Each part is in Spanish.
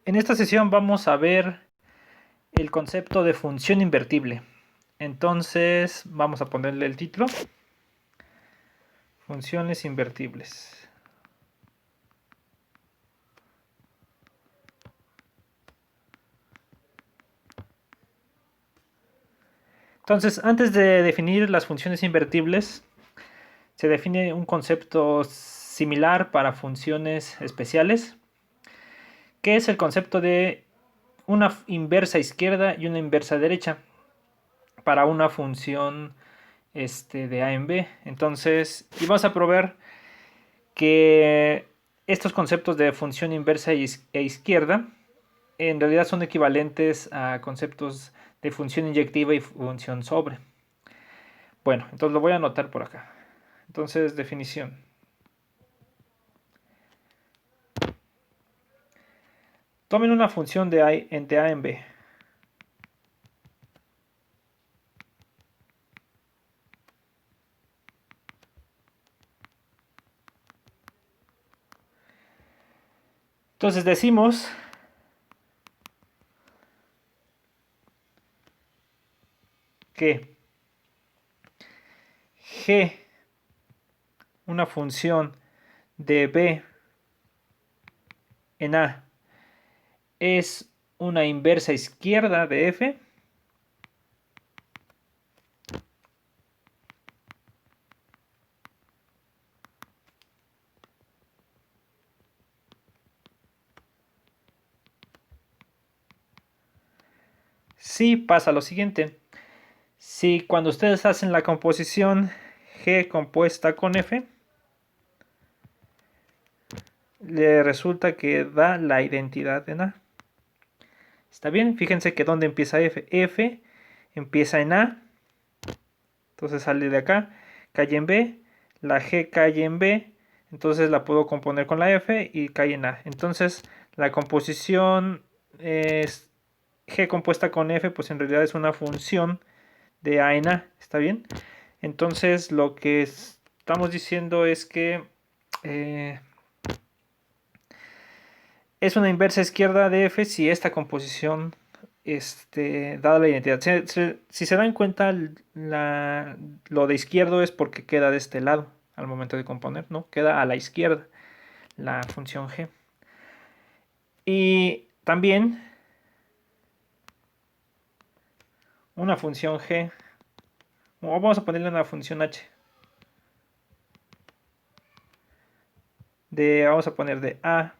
En esta sesión vamos a ver el concepto de función invertible. Entonces vamos a ponerle el título: Funciones invertibles. Entonces, antes de definir las funciones invertibles, se define un concepto similar para funciones especiales, que es el concepto de una inversa izquierda y una inversa derecha para una función de a en b. Entonces, y vamos a probar que estos conceptos de función inversa e izquierda en realidad son equivalentes a conceptos de función inyectiva y función sobre. Bueno, entonces lo voy a anotar por acá. Entonces, definición. Tomen una función de a en b. Entonces decimos que g, una función de b en a, es una inversa izquierda de f. Si pasa lo siguiente: si cuando ustedes hacen la composición g compuesta con f, le resulta que da la identidad en a. ¿Está bien? Fíjense que dónde empieza f. F empieza en a, entonces sale de acá, cae en b, la g cae en b, entonces la puedo componer con la f y cae en a. Entonces la composición es g compuesta con f, pues en realidad es una función de a en a. ¿Está bien? Entonces lo que estamos diciendo es que es una inversa izquierda de f si esta composición dada la identidad. Si se dan cuenta, lo de izquierdo es porque queda de este lado al momento de componer, ¿no? Queda a la izquierda la función g. Y también una función g, o vamos a ponerle una función h, vamos a poner de a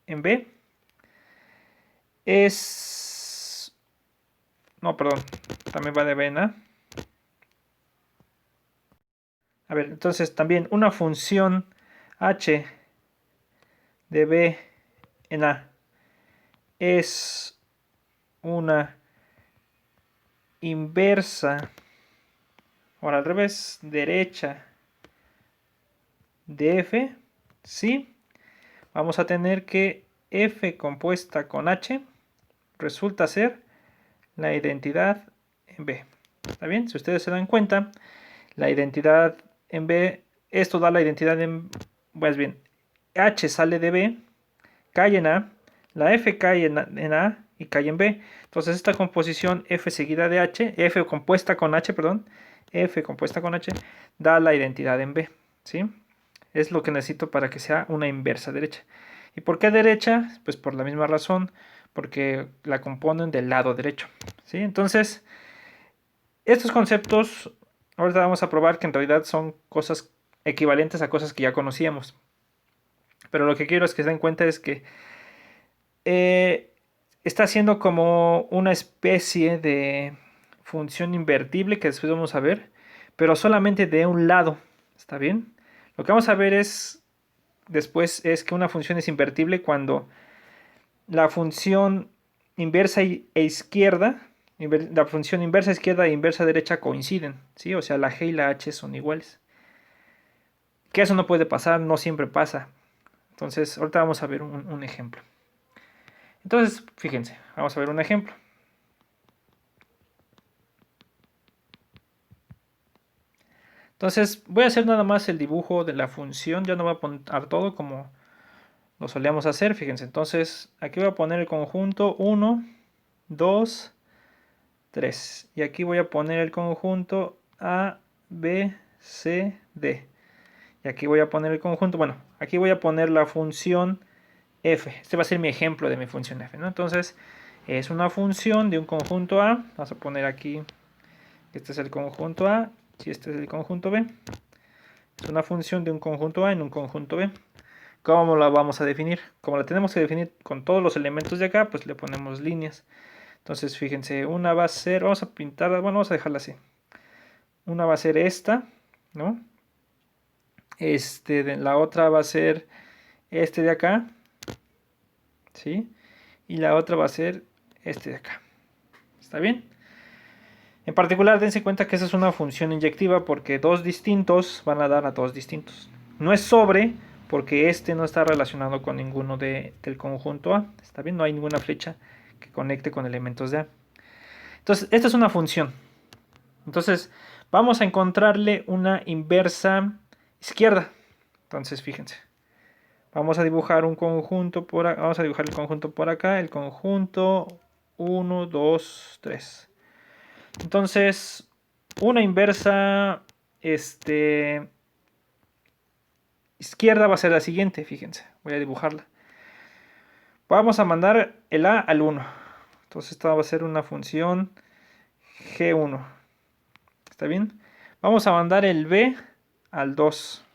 en b, es... No, perdón, también va de b en a. A ver, entonces también una función h de b en a es una inversa, ahora al revés, derecha de f, ¿sí? Vamos a tener que f compuesta con h resulta ser la identidad en b. ¿Está bien? Si ustedes se dan cuenta, la identidad en b, esto da la identidad en, pues bien, h sale de b, cae en a, la f cae en a y cae en b. Entonces esta composición f seguida de h, f compuesta con h, perdón, f compuesta con h, da la identidad en b, ¿sí? Es lo que necesito para que sea una inversa derecha. ¿Y por qué derecha? Pues por la misma razón, porque la componen del lado derecho, ¿sí? Entonces, estos conceptos, ahorita vamos a probar que en realidad son cosas equivalentes a cosas que ya conocíamos. Pero lo que quiero es que se den cuenta es que eh, está haciendo como una especie de función invertible que después vamos a ver, pero solamente de un lado. ¿Está bien? Lo que vamos a ver después es que una función es invertible cuando la función inversa e izquierda, la función inversa izquierda e inversa derecha coinciden, ¿sí? O sea, la g y la h son iguales. Que eso no puede pasar, no siempre pasa. Entonces, ahorita vamos a ver un ejemplo. Entonces, fíjense, vamos a ver un ejemplo. Entonces, voy a hacer nada más el dibujo de la función, ya no voy a poner todo como lo solíamos hacer, fíjense. Entonces, aquí voy a poner el conjunto 1, 2, 3. Y aquí voy a poner el conjunto A, B, C, D. Y aquí voy a poner el conjunto, bueno, aquí voy a poner la función f. Este va a ser mi ejemplo de mi función f, ¿no? Entonces, es una función de un conjunto A. Vamos a poner aquí, este es el conjunto A y este es el conjunto B. Es una función de un conjunto A en un conjunto B. ¿Cómo la vamos a definir? Como la tenemos que definir con todos los elementos de acá, pues le ponemos líneas. Entonces, fíjense, una va a ser, vamos a pintarla, bueno, vamos a dejarla así. Una va a ser esta, ¿no? La otra va a ser este de acá, ¿sí? Y la otra va a ser este de acá. ¿Está bien? En particular, dense cuenta que esa es una función inyectiva porque dos distintos van a dar a dos distintos. No es sobre porque este no está relacionado con ninguno del conjunto A. ¿Está bien? No hay ninguna flecha que conecte con elementos de A. Entonces, esta es una función. Entonces, vamos a encontrarle una inversa izquierda. Entonces, fíjense. Vamos a dibujar un conjunto por acá. Vamos a dibujar el conjunto por acá. El conjunto 1, 2, 3. Entonces, una inversa izquierda va a ser la siguiente, fíjense. Voy a dibujarla. Vamos a mandar el A al 1. Entonces, esta va a ser una función G1. ¿Está bien? Vamos a mandar el B al 2.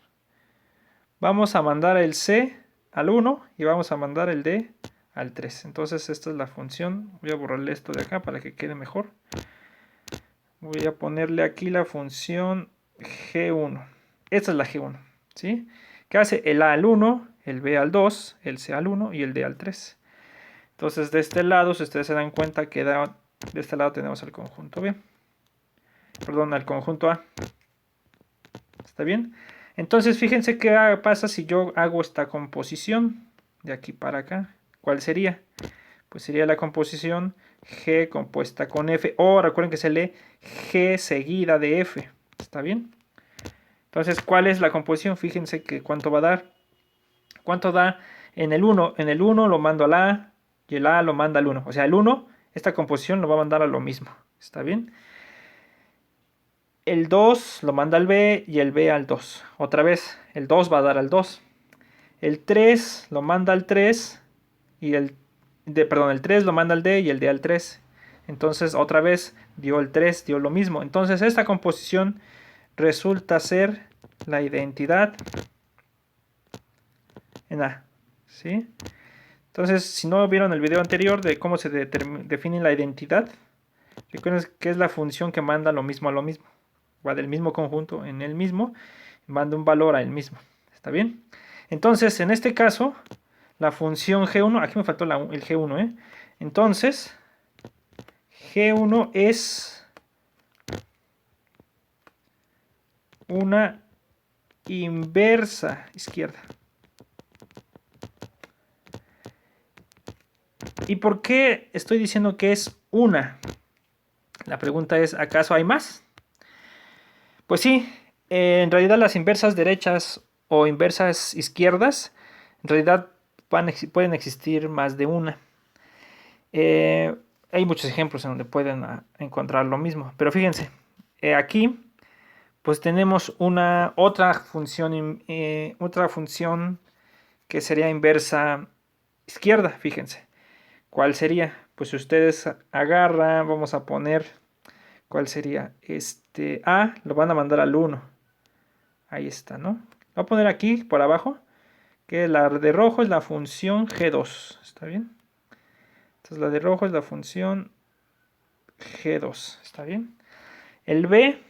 Vamos a mandar el C al 1 y vamos a mandar el D al 3. Entonces, esta es la función. Voy a borrarle esto de acá para que quede mejor. Voy a ponerle aquí la función G1. Esta es la G1, ¿sí? Que hace el A al 1, el B al 2, el C al 1 y el D al 3. Entonces, de este lado, si ustedes se dan cuenta, de este lado tenemos el conjunto B. Perdón, el conjunto A. ¿Está bien? Entonces, fíjense qué pasa si yo hago esta composición de aquí para acá. ¿Cuál sería? Pues sería la composición G compuesta con F. O recuerden que se lee G seguida de F. ¿Está bien? Entonces, ¿cuál es la composición? Fíjense que cuánto va a dar. ¿Cuánto da en el 1? En el 1 lo mando al A y el A lo manda al 1. O sea, el 1, esta composición lo va a mandar a lo mismo. ¿Está bien? El 2 lo manda al B y el B al 2. Otra vez, el 2 va a dar al 2. El 3 lo manda al 3 y el 3 lo manda al D y el D al 3. Entonces, otra vez dio el 3, dio lo mismo. Entonces, esta composición resulta ser la identidad en A. ¿Sí? Entonces, si no vieron el video anterior de cómo se define la identidad, recuerden que es la función que manda lo mismo a lo mismo. Va del mismo conjunto en el mismo, manda un valor a el mismo. ¿Está bien? Entonces, en este caso, la función G1, aquí me faltó el G1, Entonces, G1 es una inversa izquierda. ¿Y por qué estoy diciendo que es una? La pregunta es, ¿acaso hay más? Pues sí, en realidad las inversas derechas o inversas izquierdas, en realidad pueden existir más de una. Hay muchos ejemplos en donde pueden encontrar lo mismo, pero fíjense, aquí pues tenemos otra función que sería inversa izquierda, fíjense. ¿Cuál sería? Pues si ustedes agarran, vamos a poner, ¿cuál sería? A lo van a mandar al 1. Ahí está, ¿no? Voy a poner aquí por abajo que la de rojo es la función G2. ¿Está bien? Entonces la de rojo es la función G2. ¿Está bien? El B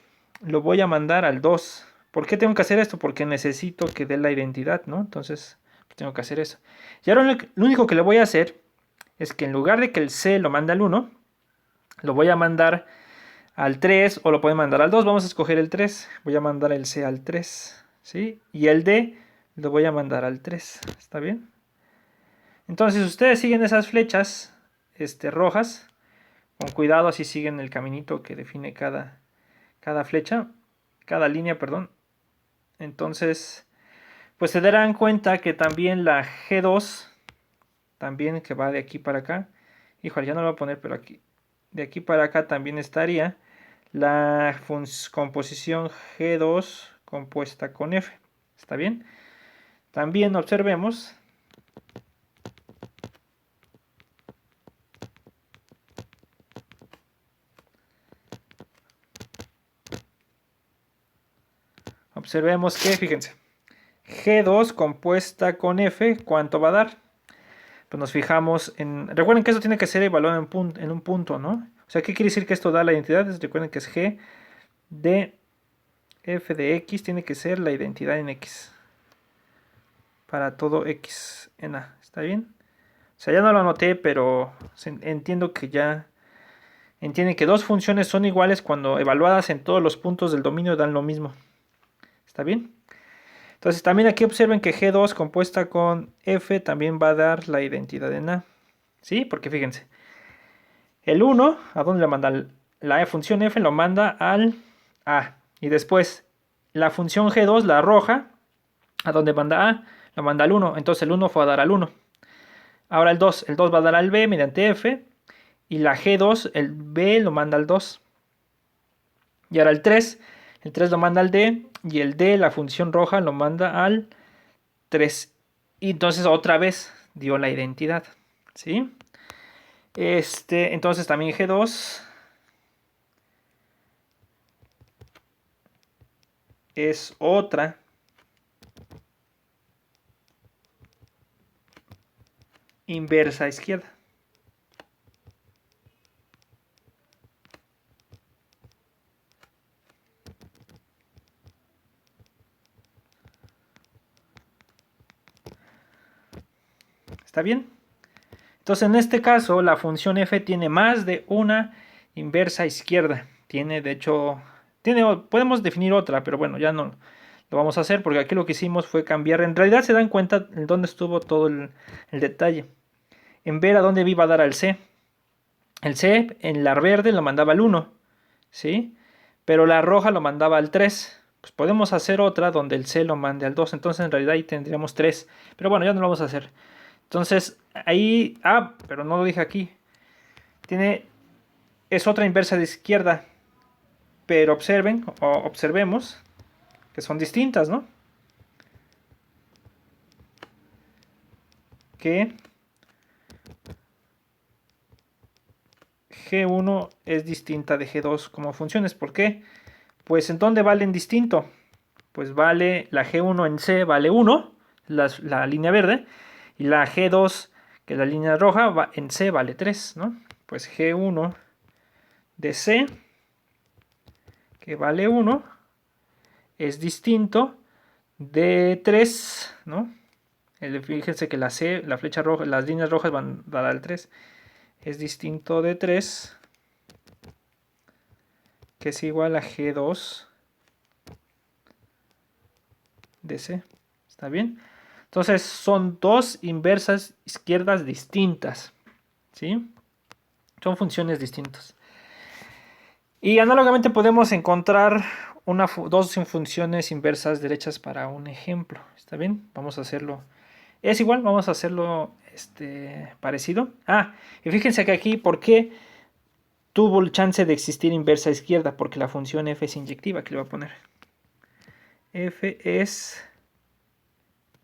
lo voy a mandar al 2. ¿Por qué tengo que hacer esto? Porque necesito que dé la identidad, ¿no? Entonces tengo que hacer eso. Y ahora lo único que le voy a hacer es que en lugar de que el C lo mande al 1, lo voy a mandar al 3 o lo pueden mandar al 2. Vamos a escoger el 3. Voy a mandar el C al 3. ¿Sí? Y el D lo voy a mandar al 3. ¿Está bien? Entonces, ustedes siguen esas flechas rojas. Con cuidado, así siguen el caminito que define cada flecha. Cada línea, perdón. Entonces, pues se darán cuenta que también la G2, también que va de aquí para acá, híjole, ya no lo voy a poner, pero aquí, de aquí para acá también estaría la composición G2 compuesta con F. ¿Está bien? También observemos que, fíjense, G2 compuesta con F, ¿cuánto va a dar? Pues nos fijamos en... Recuerden que esto tiene que ser evaluado en un punto, ¿no? O sea, ¿qué quiere decir que esto da la identidad? Recuerden que es G de F de X, tiene que ser la identidad en X. Para todo X en A, ¿está bien? O sea, ya no lo anoté, pero entiendo que ya... Entienden que dos funciones son iguales cuando evaluadas en todos los puntos del dominio dan lo mismo. ¿Está bien? Entonces también aquí observen que G2 compuesta con F también va a dar la identidad en A. ¿Sí? Porque fíjense. El 1, ¿a dónde le manda? La función F lo manda al A. Y después la función G2, la roja, ¿a dónde manda A? Lo manda al 1. Entonces el 1 fue a dar al 1. Ahora el 2 va a dar al B mediante F. Y la G2, el B lo manda al 2. Y ahora el 3 lo manda al D. Y el D, la función roja, lo manda al 3. Y entonces otra vez dio la identidad. ¿Sí? Entonces también G2 es otra inversa izquierda. ¿Está bien? Entonces en este caso la función f tiene más de una inversa izquierda. Tiene, de hecho, podemos definir otra, pero bueno, ya no lo vamos a hacer porque aquí lo que hicimos fue cambiar. En realidad se dan cuenta en dónde estuvo todo el detalle. En ver a dónde iba a dar al C. El C en la verde lo mandaba al 1, ¿sí? Pero la roja lo mandaba al 3. Pues podemos hacer otra donde el C lo mande al 2. Entonces en realidad ahí tendríamos 3. Pero bueno, ya no lo vamos a hacer. Entonces ahí... Ah, pero no lo dije aquí. Es otra inversa de izquierda. Pero observemos que son distintas, ¿no? Que G1 es distinta de G2 como funciones. ¿Por qué? Pues ¿en dónde valen distinto? Pues vale la G1 en C vale 1, la línea verde, y la G2, que es la línea roja, en C vale 3, ¿no? Pues G1 de C, que vale 1, es distinto de 3, ¿no? Fíjense que la C, la flecha roja, las líneas rojas van a dar al 3, es distinto de 3, que es igual a G2 de C. ¿Está bien? Entonces son dos inversas izquierdas distintas. ¿Sí? Son funciones distintas. Y análogamente podemos encontrar dos funciones inversas derechas para un ejemplo. ¿Está bien? Vamos a hacerlo. Es igual, vamos a hacerlo parecido. Ah, y fíjense que aquí, ¿por qué tuvo el chance de existir inversa izquierda? Porque la función f es inyectiva, que le voy a poner. F es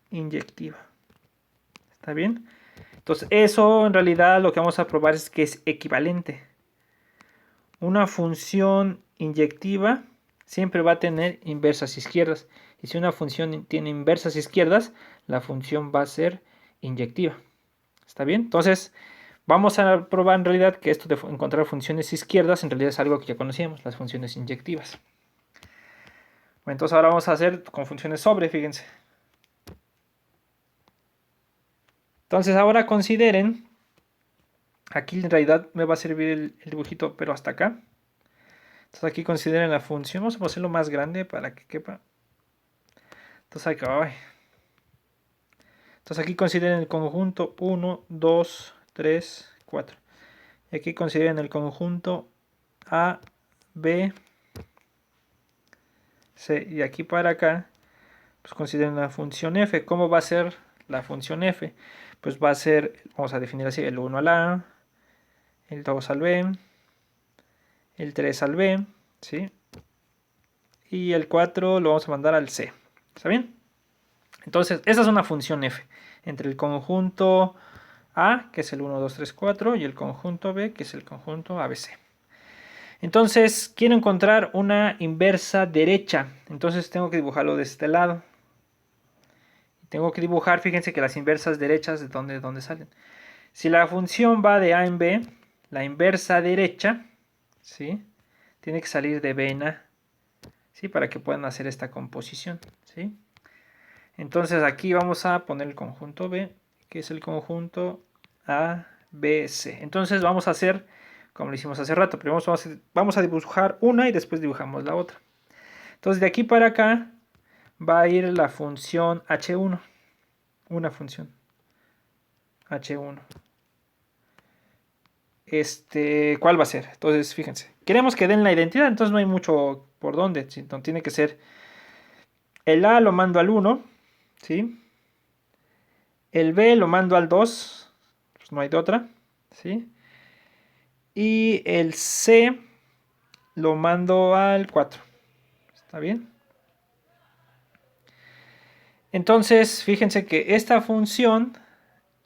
inyectiva. ¿Está bien? Entonces, eso en realidad lo que vamos a probar es que es equivalente. Una función inyectiva siempre va a tener inversas izquierdas. Y si una función tiene inversas izquierdas, la función va a ser inyectiva. ¿Está bien? Entonces, vamos a probar en realidad que esto de encontrar funciones izquierdas en realidad es algo que ya conocíamos, las funciones inyectivas. Bueno, entonces ahora vamos a hacer con funciones sobre, fíjense. Entonces ahora consideren, aquí en realidad me va a servir el dibujito, pero hasta acá. Entonces aquí consideren la función, vamos a hacerlo más grande para que quepa. Entonces acá, entonces aquí consideren el conjunto 1, 2, 3, 4. Y aquí consideren el conjunto A, B, C. Y aquí para acá, pues consideren la función f. ¿Cómo va a ser la función f? Pues va a ser, vamos a definir así, el 1 al a, el 2 al b, el 3 al b, ¿sí? Y el 4 lo vamos a mandar al c. ¿Está bien? Entonces, esa es una función f entre el conjunto A, que es el 1, 2, 3, 4, y el conjunto B, que es el conjunto ABC. Entonces, quiero encontrar una inversa derecha. Entonces, tengo que dibujarlo de este lado. Tengo que dibujar, fíjense que las inversas derechas, ¿de dónde salen? Si la función va de A en B, la inversa derecha, ¿sí? Tiene que salir de B en A, ¿sí? Para que puedan hacer esta composición, ¿sí? Entonces, aquí vamos a poner el conjunto B, que es el conjunto A, B, C. Entonces, vamos a hacer, como lo hicimos hace rato, primero vamos a dibujar una y después dibujamos la otra. Entonces, de aquí para acá va a ir la función H1. Una función H1. ¿Cuál va a ser? Entonces, fíjense. Queremos que den la identidad, entonces no hay mucho por dónde. Entonces, tiene que ser el A lo mando al 1, ¿sí? El B lo mando al 2, pues no hay de otra, ¿sí? Y el C lo mando al 4. ¿Está bien? Entonces, fíjense que esta función,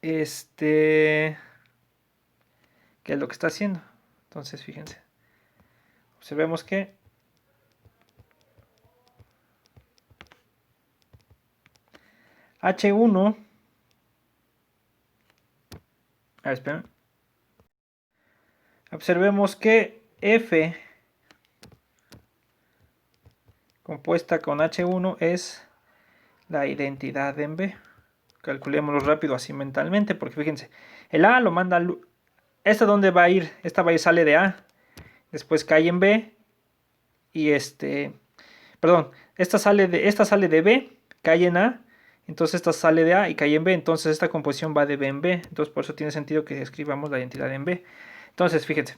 ¿qué es lo que está haciendo? Entonces, fíjense. Observemos que H1, esperen. Observemos que F compuesta con H1 es la identidad en B. Calculémoslo rápido así mentalmente, porque fíjense, el A lo manda al... ¿Esta dónde va a ir? Esta va a ir, sale de A, después cae en B, y perdón, esta sale de B, cae en A, entonces esta sale de A y cae en B, entonces esta composición va de B en B, entonces por eso tiene sentido que escribamos la identidad en B. Entonces, fíjense,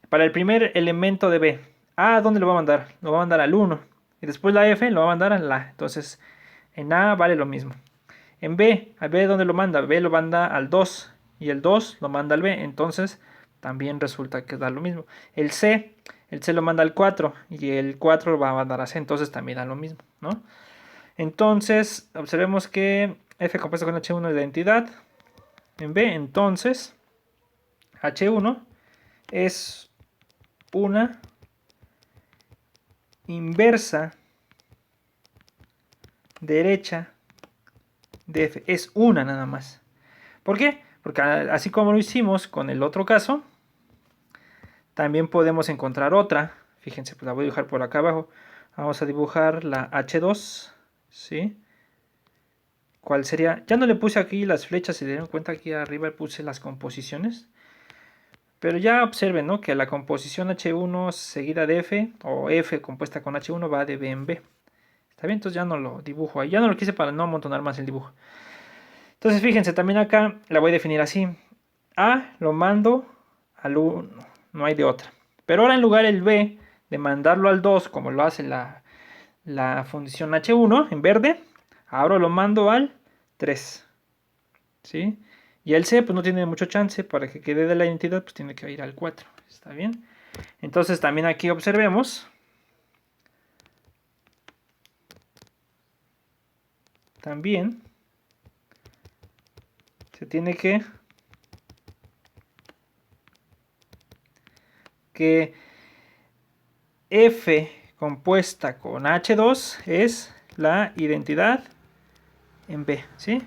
para el primer elemento de B, A, ¿dónde lo va a mandar? Lo va a mandar al 1, y después la F lo va a mandar al A, entonces en A vale lo mismo. En B, ¿a B dónde lo manda? B lo manda al 2 y el 2 lo manda al B, entonces también resulta que da lo mismo. El C lo manda al 4 y el 4 lo va a mandar a C, entonces también da lo mismo, ¿no? Entonces, observemos que F compuesto con H1 es la identidad en B, entonces H1 es una inversa derecha de F, es una nada más. ¿Por qué? Porque así como lo hicimos con el otro caso, también podemos encontrar otra. Fíjense, pues la voy a dibujar por acá abajo. Vamos a dibujar la H2, ¿sí? ¿Cuál sería? Ya no le puse aquí las flechas, si se dieron cuenta, aquí arriba puse las composiciones. Pero ya observen, ¿no? Que la composición H1 seguida de F, o F compuesta con H1, va de B en B. ¿Está bien? Entonces ya no lo dibujo ahí. Ya no lo quise para no amontonar más el dibujo. Entonces fíjense, también acá la voy a definir así. A lo mando al 1, no hay de otra. Pero ahora en lugar el B de mandarlo al 2, como lo hace la función H1 en verde, ahora lo mando al 3. ¿Sí? Y el C pues no tiene mucho chance, para que quede de la identidad pues tiene que ir al 4. ¿Está bien? Entonces también aquí observemos. También se tiene que F compuesta con H2 es la identidad en B, ¿sí?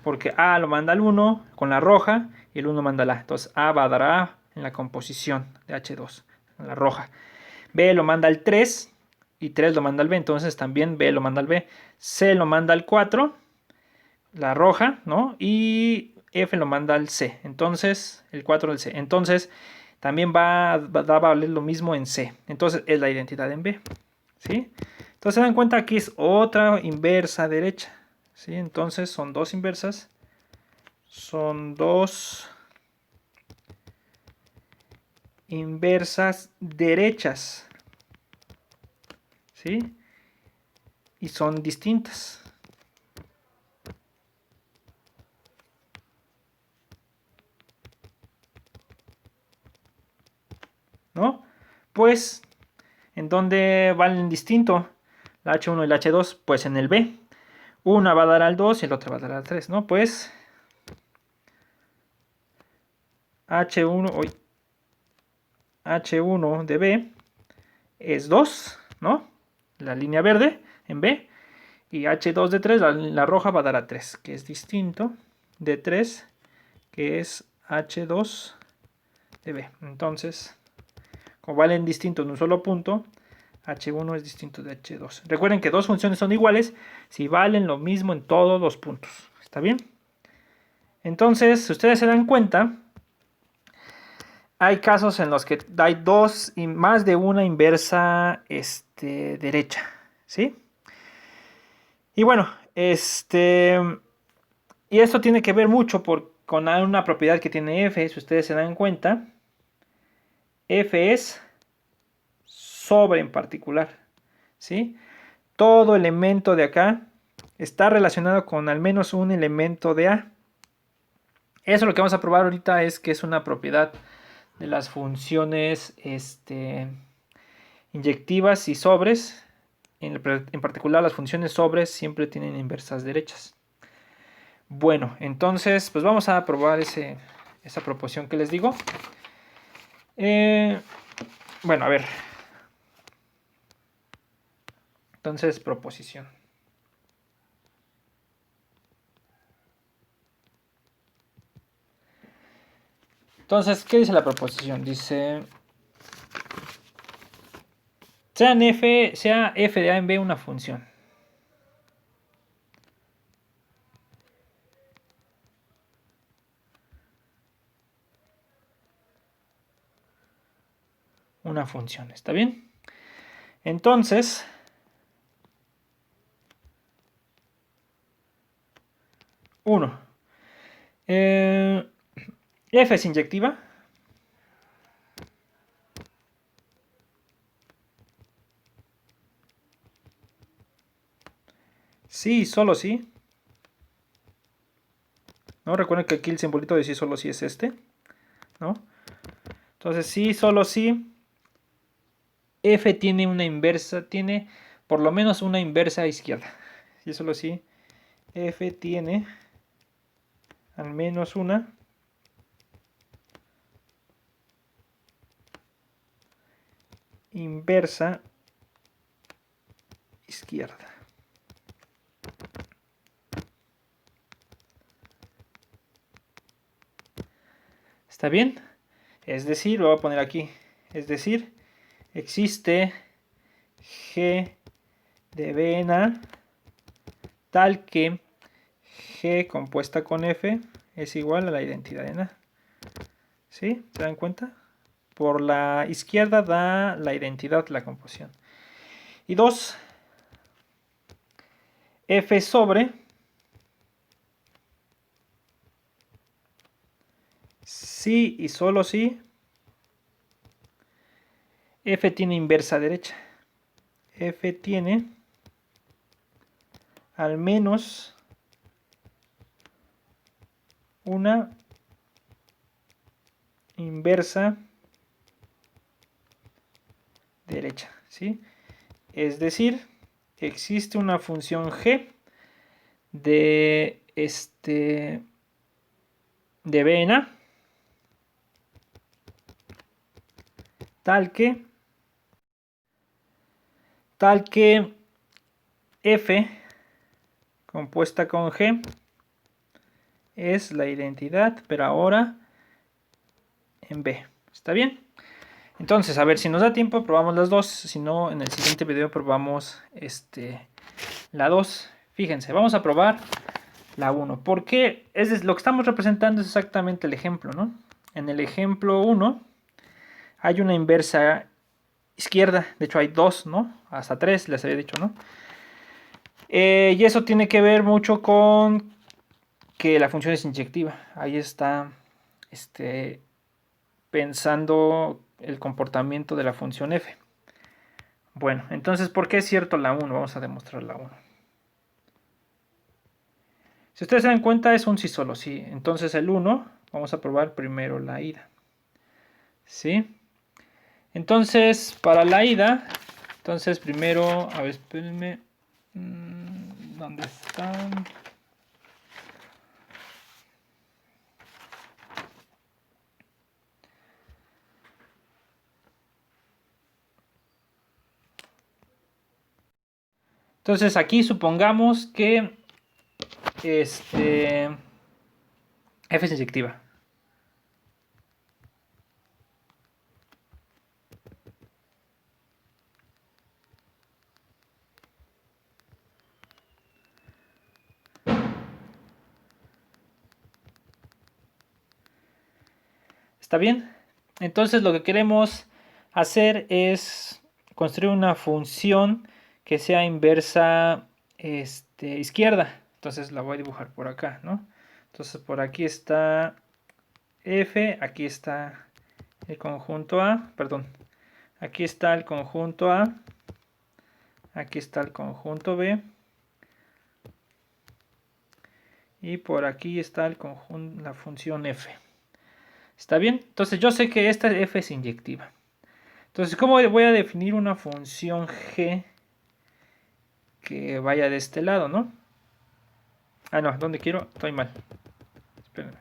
Porque A lo manda al 1 con la roja y el 1 manda al A. Entonces A va a dar a A en la composición de H2, en la roja. B lo manda al 3 y 3 lo manda al B, entonces también B lo manda al B. C lo manda al 4, la roja, ¿no? Y F lo manda al C, entonces el 4 al C. Entonces también va a valer lo mismo en C. Entonces es la identidad en B, ¿sí? Entonces se dan cuenta aquí es otra inversa derecha, ¿sí? Entonces son dos inversas. Son dos inversas derechas, ¿sí? y son distintas. ¿No? Pues, ¿en dónde valen distinto la H1 y la H2? Pues en el B. Una va a dar al 2 y la otra va a dar al 3, ¿no? Pues H1 de B es 2, ¿no? La línea verde en B. Y H2 de 3, la roja va a dar a 3, que es distinto de 3, que es H2 de B. Entonces, como valen distintos en un solo punto, H1 es distinto de H2. Recuerden que dos funciones son iguales si valen lo mismo en todos los puntos. ¿Está bien? Entonces, si ustedes se dan cuenta, hay casos en los que hay dos y más de una inversa derecha. ¿Sí? Y bueno, y esto tiene que ver mucho con una propiedad que tiene f, si ustedes se dan cuenta. F es sobre en particular, ¿sí? Todo elemento de acá está relacionado con al menos un elemento de A. Eso lo que vamos a probar ahorita es que es una propiedad de las funciones inyectivas y sobres. En particular las funciones sobres siempre tienen inversas derechas. Bueno, entonces pues vamos a probar esa proposición que les digo. Bueno, a ver. Entonces, proposición. Entonces, ¿qué dice la proposición? Dice, sea f de A en B una función. Una función, ¿está bien? Entonces, uno. F es inyectiva. Sí, solo sí. ¿No? Recuerden que aquí el simbolito de sí, solo sí es este. ¿No? Entonces, sí, solo sí. F tiene una inversa, tiene por lo menos una inversa a izquierda. Sí, solo sí. F tiene al menos una inversa izquierda. ¿Está bien? Es decir, lo voy a poner aquí. Es decir, existe G de B en A tal que G compuesta con F es igual a la identidad en A. ¿Sí? ¿Se dan cuenta? Por la izquierda da la identidad, la composición. Y 2, F sobre sí y solo sí. F tiene inversa derecha. F tiene al menos una inversa derecha, ¿sí? Es decir, existe una función g de de B en A tal que f compuesta con g es la identidad, pero ahora en B. ¿Está bien? Entonces, a ver, si nos da tiempo, probamos las dos. Si no, en el siguiente video probamos la 2. Fíjense, vamos a probar la 1. Porque lo que estamos representando es exactamente el ejemplo, ¿no? En el ejemplo 1 hay una inversa izquierda. De hecho, hay 2, ¿no? Hasta 3 les había dicho, ¿no? Y eso tiene que ver mucho con que la función es inyectiva. Ahí está pensando el comportamiento de la función f. Bueno, entonces, ¿por qué es cierto la 1? Vamos a demostrar la 1. Si ustedes se dan cuenta, es un sí solo, sí. Entonces el 1, vamos a probar primero la ida. ¿Sí? Entonces, para la ida, entonces primero, a ver, espérenme. ¿Dónde están? Entonces aquí supongamos que F es inyectiva. ¿Está bien? Entonces lo que queremos hacer es construir una función que sea inversa izquierda. Entonces la voy a dibujar por acá, ¿no? Entonces por aquí está F, aquí está el conjunto A, perdón, aquí está el conjunto A, aquí está el conjunto B, y por aquí está el conjunto, la función F. ¿Está bien? Entonces yo sé que esta F es inyectiva. Entonces, ¿cómo voy a definir una función G que vaya de este lado, no? Ah, no, ¿dónde quiero? Estoy mal. Espérenme.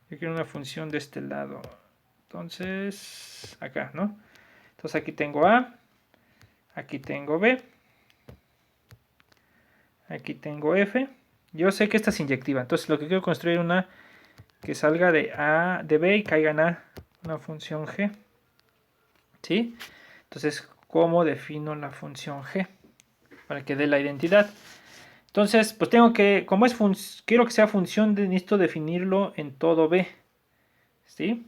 Yo quiero una función de este lado. Entonces, acá, ¿no? Entonces aquí tengo A, aquí tengo B, aquí tengo F. Yo sé que esta es inyectiva, entonces lo que quiero construir es una que salga de A, de B y caiga en A, una función G. ¿Sí? Entonces, ¿cómo defino la función G? Para que dé la identidad. Entonces, pues tengo que, como es quiero que sea función, necesito definirlo en todo B. ¿Sí?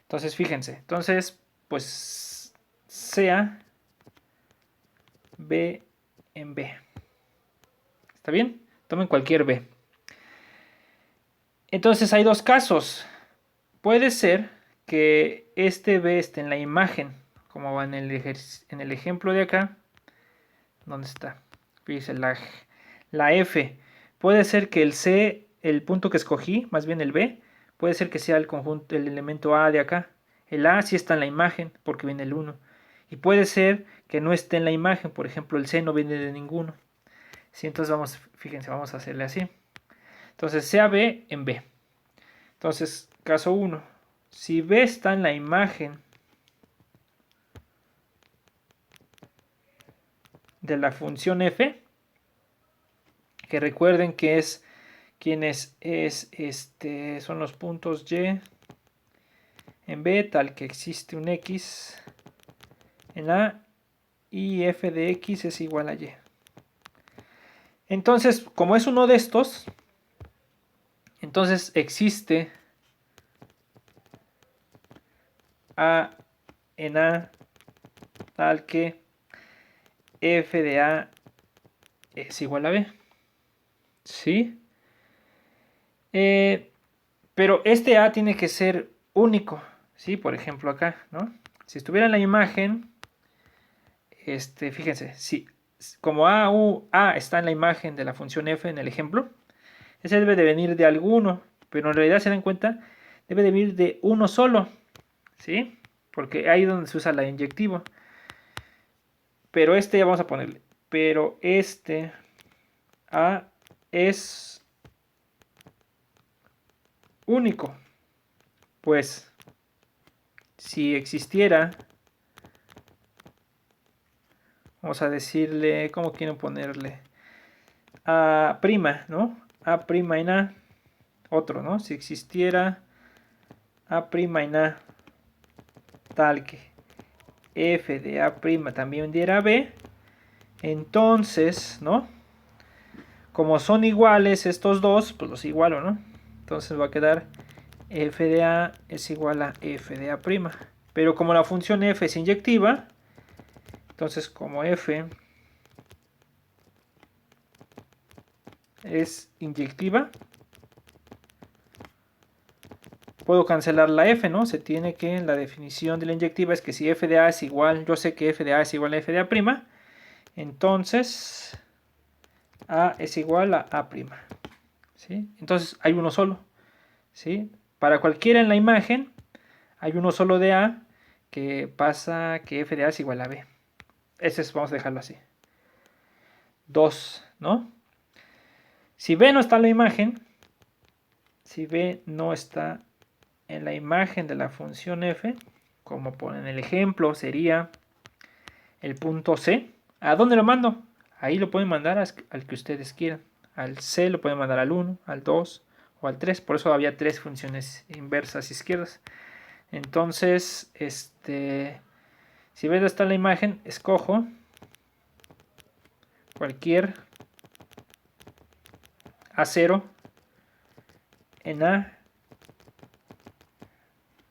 Entonces, fíjense. Entonces, pues sea B en B. ¿Está bien? Tomen cualquier B. Entonces, hay dos casos. Puede ser que este B esté en la imagen, como va en el ejemplo de acá. ¿Dónde está? Fíjense, la F. Puede ser que el C, el punto que escogí, más bien el B, puede ser que sea el conjunto, el elemento A de acá. El A sí está en la imagen porque viene el 1. Y puede ser que no esté en la imagen, por ejemplo, el C no viene de ninguno. Sí, entonces vamos, fíjense, vamos a hacerle así. Entonces sea B en B. Entonces, caso 1. Si B está en la imagen de la función F, que recuerden que es quienes son los puntos Y en B, tal que existe un X en A y F de X es igual a Y. Entonces, como es uno de estos, entonces existe A en A tal que F de A es igual a B. ¿Sí? Pero este A tiene que ser único. ¿Sí? Por ejemplo acá, ¿no? Si estuviera en la imagen, fíjense, si como A está en la imagen de la función F en el ejemplo, ese debe de venir de alguno, pero en realidad se dan cuenta, debe de venir de uno solo, ¿sí? Porque ahí es donde se usa la inyectiva. Pero vamos a ponerle, pero A es único. Pues, si existiera, vamos a decirle, ¿cómo quiero ponerle? A', ¿no? A' en A, otro, ¿no? Si existiera A' en A, tal que F de A' también diera B, entonces, ¿no? Como son iguales estos dos, pues los igualo, ¿no? Entonces va a quedar F de A es igual a F de A'. Pero como la función F es inyectiva, entonces como F es inyectiva, puedo cancelar la f, ¿no? Se tiene que, la definición de la inyectiva es que si f de a es igual, yo sé que f de a es igual a f de a', entonces a es igual a a', ¿sí? Entonces hay uno solo, ¿sí? Para cualquiera en la imagen hay uno solo de a que pasa que f de a es igual a b. Ese es, vamos a dejarlo así. 2, ¿no? Si b no está en la imagen, si b no está en la imagen de la función f, como ponen el ejemplo, sería el punto C. ¿A dónde lo mando? Ahí lo pueden mandar al que ustedes quieran. Al C lo pueden mandar al 1, al 2 o al 3. Por eso había 3 funciones inversas izquierdas. Entonces, si ves está en la imagen, escojo cualquier A0 en A.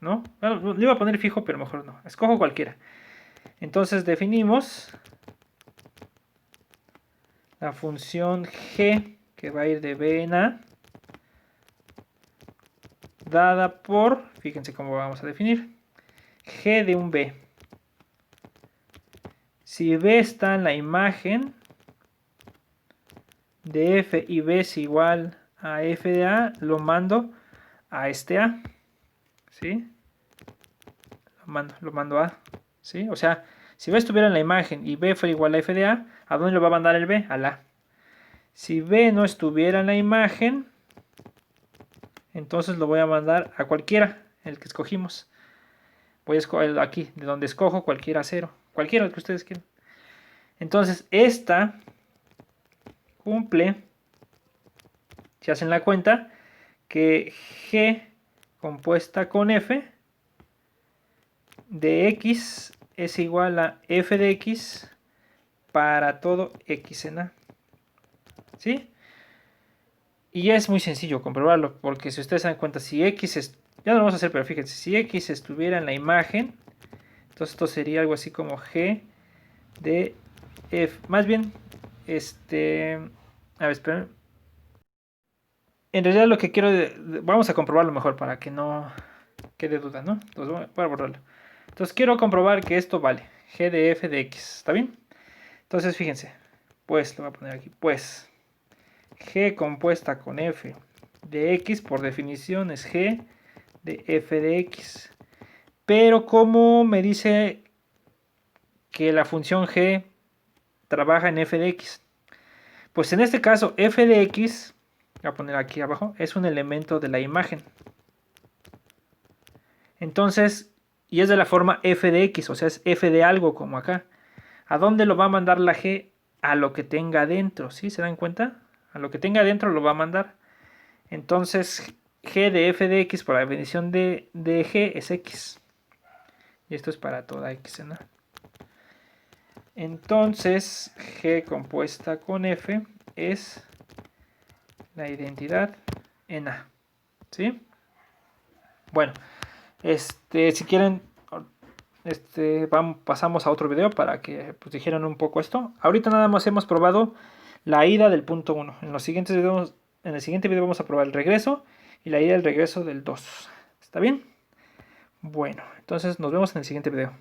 ¿No? Bueno, le iba a poner fijo, pero mejor no. Escojo cualquiera. Entonces definimos la función g, que va a ir de b en a, dada por, fíjense cómo vamos a definir, g de un b. Si b está en la imagen de f y b es igual a f de a, lo mando a este a, ¿sí? Lo mando a, ¿sí? O sea, si b estuviera en la imagen y b fuera igual a f de a, ¿a dónde lo va a mandar el b? Al a. Si b no estuviera en la imagen, entonces lo voy a mandar a cualquiera, el que escogimos. Voy a escoger aquí, de donde escojo cualquiera A0, cualquiera que ustedes quieran. Entonces esta cumple, si hacen la cuenta, que g compuesta con f de x es igual a f de x para todo x en a. ¿Sí? Y es muy sencillo comprobarlo, porque si ustedes se dan cuenta, si x es, ya no lo vamos a hacer, pero fíjense, si x estuviera en la imagen, entonces esto sería algo así como g de f, más bien, a ver, esperen. En realidad lo que quiero, vamos a comprobarlo mejor para que no quede duda, ¿no? Entonces voy a borrarlo. Entonces quiero comprobar que esto vale, g de f de x, ¿está bien? Entonces fíjense, pues lo voy a poner aquí, pues g compuesta con f de x por definición es g de f de x. Pero como me dice que la función g trabaja en f de x, pues en este caso f de x, voy a poner aquí abajo, es un elemento de la imagen. Entonces, y es de la forma f de x, o sea, es f de algo como acá. ¿A dónde lo va a mandar la g? A lo que tenga adentro, ¿sí? ¿Se dan cuenta? A lo que tenga adentro lo va a mandar. Entonces, g de f de x por la definición de g es x. Y esto es para toda x en a. Entonces, g compuesta con f es la identidad en a. ¿Sí? Bueno, si quieren, pasamos a otro video para que pues, dijeran un poco esto. Ahorita nada más hemos probado la ida del punto 1. En el siguiente video vamos a probar el regreso y la ida del regreso del 2. ¿Está bien? Bueno, entonces nos vemos en el siguiente video.